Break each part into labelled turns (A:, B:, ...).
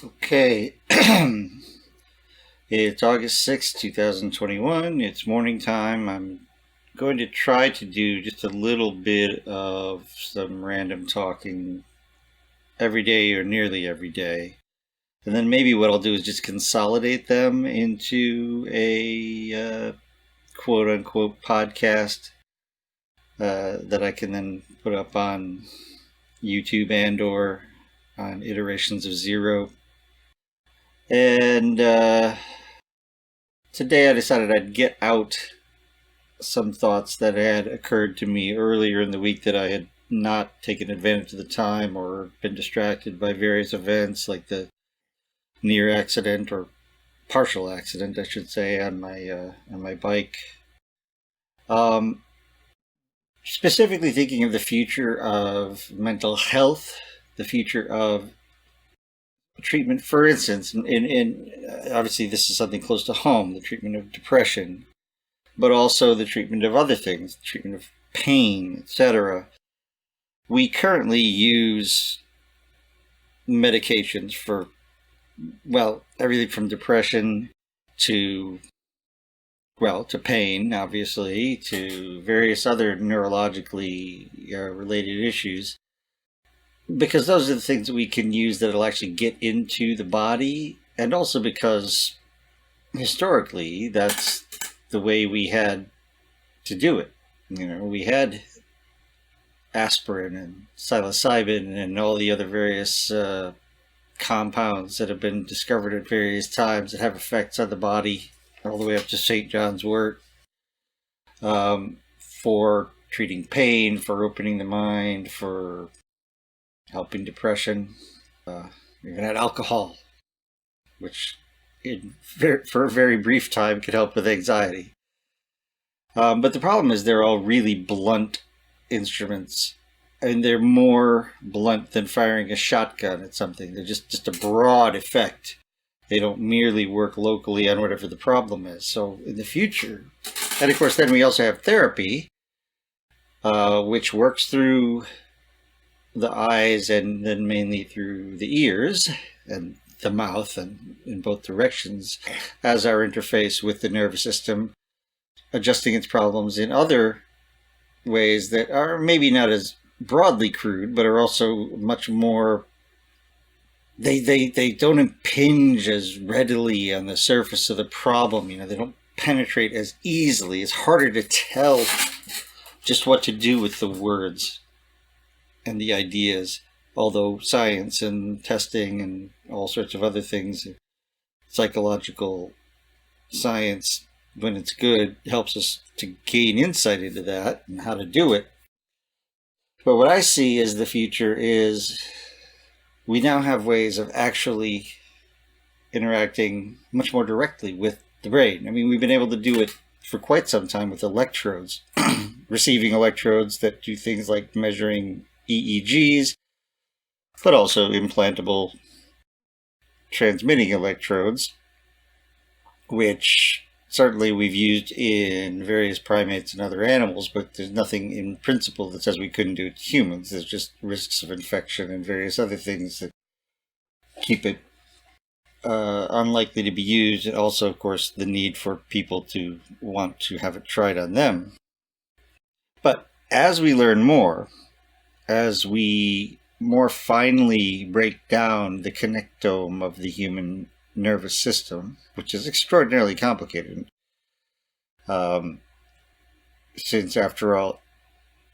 A: Okay, it's August 6th, 2021. It's morning time. I'm going to try to do just a little bit of some random talking every day or nearly every day. And then maybe what I'll do is just consolidate them into a quote unquote podcast that I can then put up on YouTube and or on iterations of zero. And today I decided I'd get out some thoughts that had occurred to me earlier in the week that I had not taken advantage of the time or been distracted by various events like the near accident or partial accident, I should say, on my bike. Specifically thinking of the future of mental health, the future of treatment, for instance, in obviously this is something close to home, the treatment of depression, but also the treatment of other things, the treatment of pain, etc. We currently use medications for, well, everything from depression to pain, obviously, to various other neurologically related issues. Because those are the things that we can use that'll actually get into the body, and also because historically that's the way we had to do it. We had aspirin and psilocybin and all the other various compounds that have been discovered at various times that have effects on the body, all the way up to St. John's wort, for treating pain, for opening the mind, for helping depression. We even had alcohol, which for a very brief time could help with anxiety. But the problem is they're all really blunt instruments, and they're more blunt than firing a shotgun at something. They're just a broad effect. They don't merely work locally on whatever the problem is. So in the future, and of course then we also have therapy, which works through the eyes and then mainly through the ears and the mouth and in both directions as our interface with the nervous system, adjusting its problems in other ways that are maybe not as broadly crude, but are also much more, they don't impinge as readily on the surface of the problem. They don't penetrate as easily. It's harder to tell just what to do with the words and the ideas, although science and testing and all sorts of other things, psychological science, when it's good, helps us to gain insight into that and how to do it. But what I see as the future is we now have ways of actually interacting much more directly with the brain. We've been able to do it for quite some time with electrodes, receiving electrodes that do things like measuring EEGs, but also implantable transmitting electrodes, which certainly we've used in various primates and other animals, but there's nothing in principle that says we couldn't do it to humans. There's just risks of infection and various other things that keep it unlikely to be used, and also, of course, the need for people to want to have it tried on them. But as we learn more, as we more finely break down the connectome of the human nervous system, which is extraordinarily complicated, since, after all,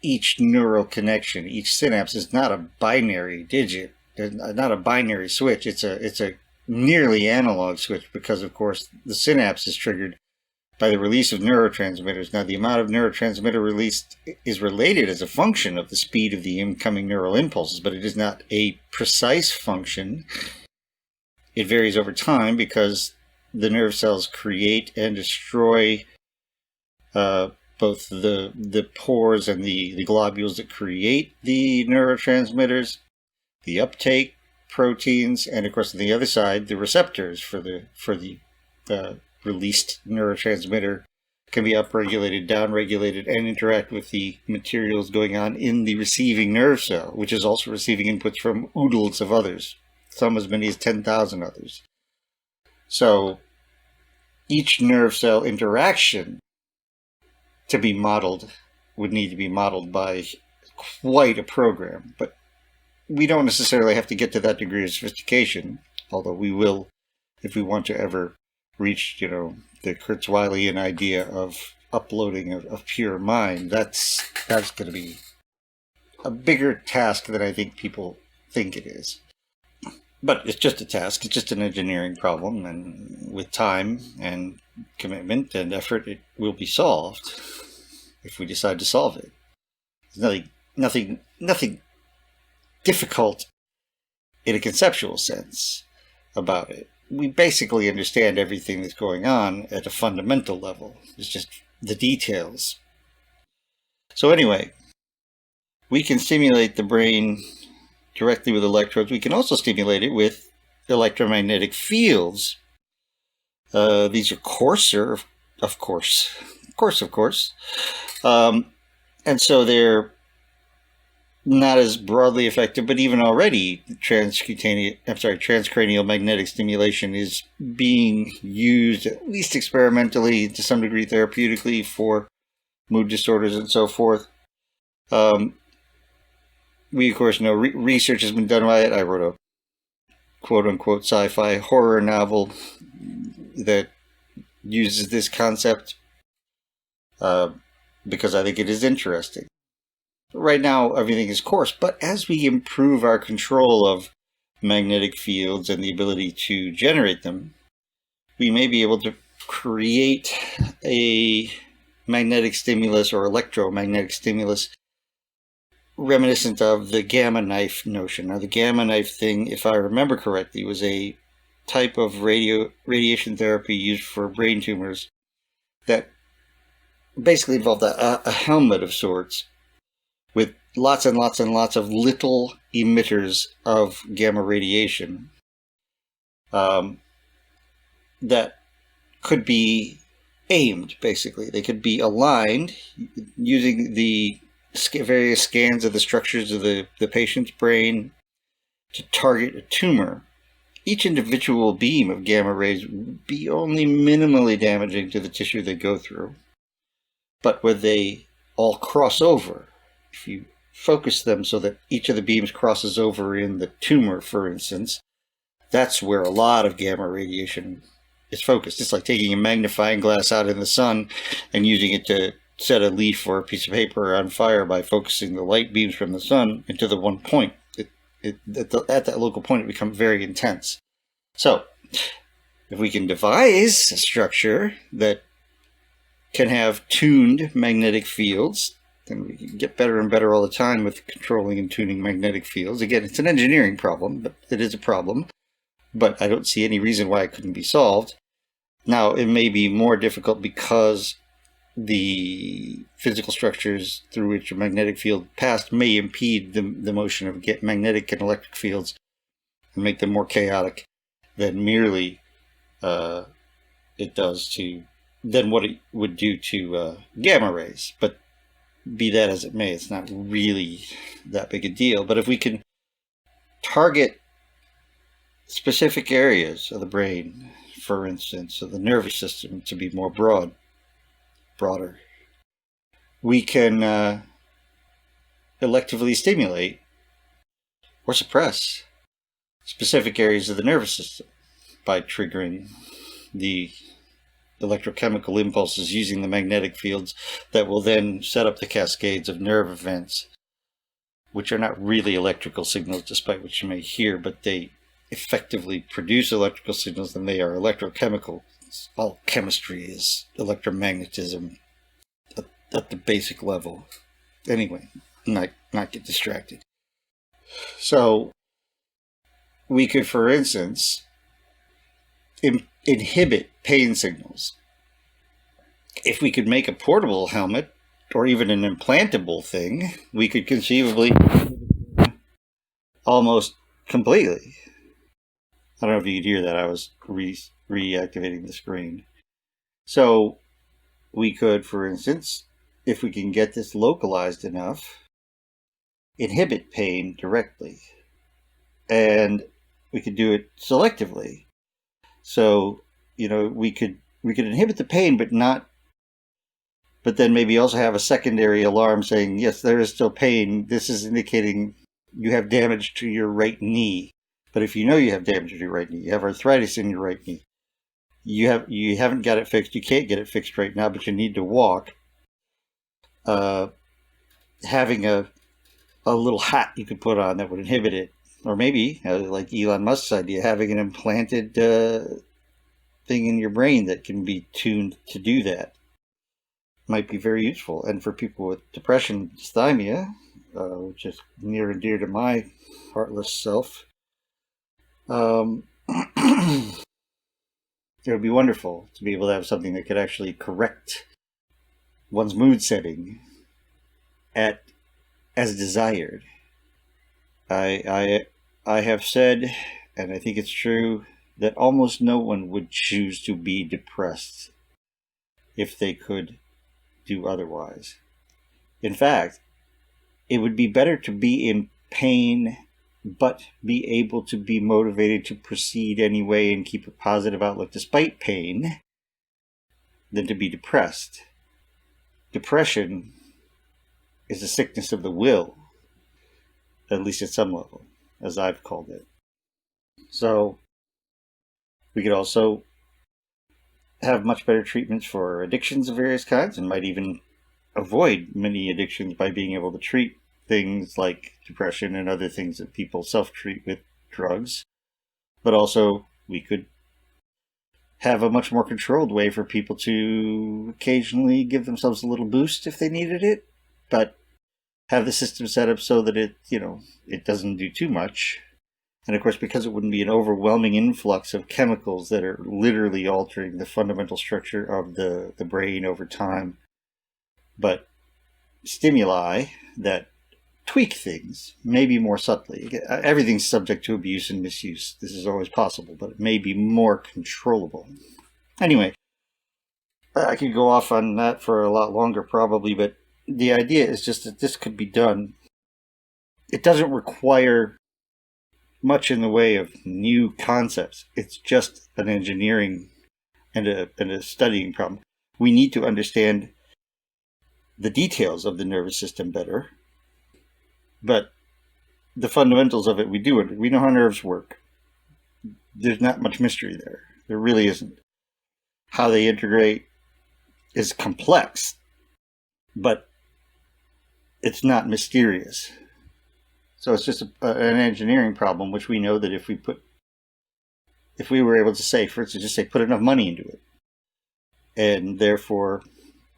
A: each neural connection, each synapse is not a binary digit, not a binary switch. It's a nearly analog switch because, of course, the synapse is triggered by the release of neurotransmitters. Now, the amount of neurotransmitter released is related as a function of the speed of the incoming neural impulses, but it is not a precise function. It varies over time because the nerve cells create and destroy both the pores and the globules that create the neurotransmitters, the uptake proteins, and of course on the other side, the receptors for the released neurotransmitter can be upregulated, downregulated, and interact with the materials going on in the receiving nerve cell, which is also receiving inputs from oodles of others. some as many as 10,000 others. So each nerve cell interaction to be modeled would need to be modeled by quite a program. But we don't necessarily have to get to that degree of sophistication, although we will if we want to ever reach, the Kurzweilian idea of uploading of pure mind. That's going to be a bigger task than I think people think it is. But it's just a task. It's just an engineering problem, and with time and commitment and effort, it will be solved if we decide to solve it. There's nothing difficult in a conceptual sense about it. We basically understand everything that's going on at a fundamental level. It's just the details. So anyway, we can stimulate the brain directly with electrodes. We can also stimulate it with electromagnetic fields. These are coarser, of course. And so they're not as broadly effective, but even already transcranial magnetic stimulation is being used, at least experimentally, to some degree therapeutically, for mood disorders and so forth. We, of course, know research has been done by it. I wrote a quote-unquote sci-fi horror novel that uses this concept because I think it is interesting. Right now, everything is coarse, but as we improve our control of magnetic fields and the ability to generate them, we may be able to create a magnetic stimulus or electromagnetic stimulus reminiscent of the gamma knife notion. Now, the gamma knife thing, if I remember correctly, was a type of radiation therapy used for brain tumors that basically involved a helmet of sorts with lots and lots and lots of little emitters of gamma radiation that could be aimed, basically. They could be aligned using the various scans of the structures of the patient's brain to target a tumor. Each individual beam of gamma rays would be only minimally damaging to the tissue they go through. But when they all cross over, if you focus them so that each of the beams crosses over in the tumor, for instance, that's where a lot of gamma radiation is focused. It's like taking a magnifying glass out in the sun and using it to set a leaf or a piece of paper on fire by focusing the light beams from the sun into the one point. At that local point, it becomes very intense. So, if we can devise a structure that can have tuned magnetic fields, then we can get better and better all the time with controlling and tuning magnetic fields. Again, it's an engineering problem, but it is a problem. But I don't see any reason why it couldn't be solved. Now, it may be more difficult because the physical structures through which a magnetic field passed may impede the motion of magnetic and electric fields and make them more chaotic than merely it does than what it would do to gamma rays. But be that as it may, it's not really that big a deal. But if we can target specific areas of the brain, for instance, of the nervous system, to be more broader, we can electively stimulate or suppress specific areas of the nervous system by triggering the electrochemical impulses using the magnetic fields that will then set up the cascades of nerve events, which are not really electrical signals, despite what you may hear, but they effectively produce electrical signals, and they are electrochemical. All chemistry is electromagnetism at the basic level. Anyway, not get distracted. So we could, for instance, inhibit pain signals. If we could make a portable helmet or even an implantable thing, we could conceivably almost completely. I don't know if you could hear that. I was reactivating the screen. So we could, for instance, if we can get this localized enough, inhibit pain directly. And we could do it selectively. So, we could inhibit the pain, but then maybe also have a secondary alarm saying, yes, there is still pain. This is indicating you have damage to your right knee. But if you know you have damage to your right knee, you have arthritis in your right knee, you haven't got it fixed, you can't get it fixed right now, but you need to walk. Having a little hat you could put on that would inhibit it, or maybe like Elon Musk's idea, having an implanted thing in your brain that can be tuned to do that might be very useful. And for people with depression, dysthymia, which is near and dear to my heartless self, it would be wonderful to be able to have something that could actually correct one's mood setting as desired. I have said, and I think it's true, that almost no one would choose to be depressed if they could do otherwise. In fact, it would be better to be in pain but be able to be motivated to proceed anyway and keep a positive outlook despite pain than to be depressed. Depression is a sickness of the will, at least at some level, as I've called it. So we could also have much better treatments for addictions of various kinds, and might even avoid many addictions by being able to treat things like depression and other things that people self-treat with drugs. But also we could have a much more controlled way for people to occasionally give themselves a little boost if they needed it, but have the system set up so that it doesn't do too much. And of course, because it wouldn't be an overwhelming influx of chemicals that are literally altering the fundamental structure of the brain over time, but stimuli that tweak things, maybe more subtly. Everything's subject to abuse and misuse. This is always possible, but it may be more controllable. Anyway, I could go off on that for a lot longer probably, but the idea is just that this could be done. It doesn't require much in the way of new concepts. It's just an engineering and a studying problem. We need to understand the details of the nervous system better, but the fundamentals of it we do. We know how nerves work. There's not much mystery there. There really isn't. How they integrate is complex, but it's not mysterious. So it's just an engineering problem, which we know that if we were able to say, for instance, just say put enough money into it, and therefore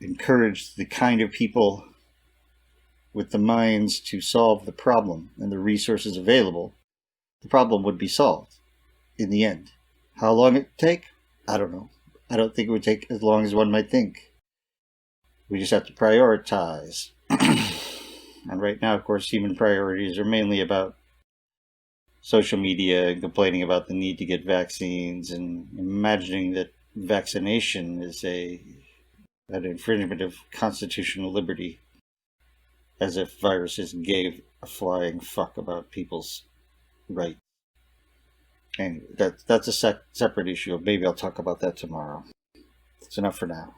A: encourage the kind of people with the minds to solve the problem and the resources available, the problem would be solved in the end. How long it would take? I don't know. I don't think it would take as long as one might think. We just have to prioritize. And right now, of course, human priorities are mainly about social media and complaining about the need to get vaccines and imagining that vaccination is an infringement of constitutional liberty, as if viruses gave a flying fuck about people's rights. Anyway, that's a separate issue. Maybe I'll talk about that tomorrow. That's enough for now.